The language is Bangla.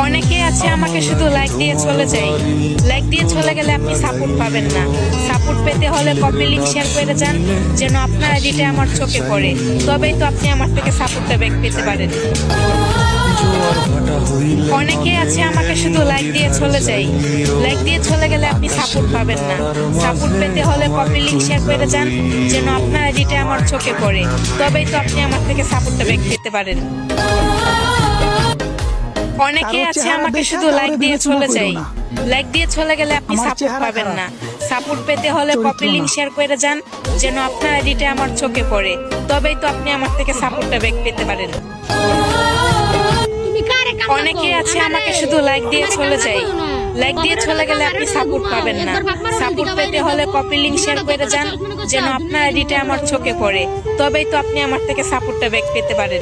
অনেকে আছে আমাকে শুধু লাইক দিয়ে চলে যায়। লাইক দিয়ে চলে গেলে আপনি সাপোর্ট পাবেন না। সাপোর্ট পেতে হলে কপি লিংক শেয়ার করে যান, যেন আপনার আইডিটা আমার চোখে পড়ে। তবেই তো আপনি আমার থেকে সাপোর্টটা ব্যাক পেতে পারেন। অনেকে আছে আমাকে শুধু লাইক দিয়ে চলে যায়। লাইক দিয়ে চলে গেলে আপনি সাপোর্ট পাবেন না। সাপোর্ট পেতে হলে কপি লিংক শেয়ার করে যান, যেন আপনার আইডিটা আমার চোখে পড়ে। তবেই তো আপনি আমার থেকে সাপোর্টটা ব্যাক পেতে পারেন। অনেকে আছে আমাকে শুধু লাইক দিয়ে চলে যায়। লাইক দিয়ে চলে গেলে আপনি সাপোর্ট পাবেন না। সাপোর্ট পেতে হলে কপি লিংক শেয়ার করে যান, যেন আপনার আইডিটা আমার চোখে পড়ে। তবেই তো আপনি আমার থেকে সাপোর্টটা ব্যাক পেতে পারেন। অনেকে আছে আমাকে শুধু লাইক দিয়ে চলে যায়। লাইক দিয়ে চলে গেলে আপনি সাপোর্ট পাবেন না। সাপোর্ট পেতে হলে কপি লিংক শেয়ার করে যান, যেন আপনার আইডিটা আমার চোখে পড়ে। তবেই তো আপনি আমার থেকে সাপোর্টটা ব্যাক পেতে পারেন।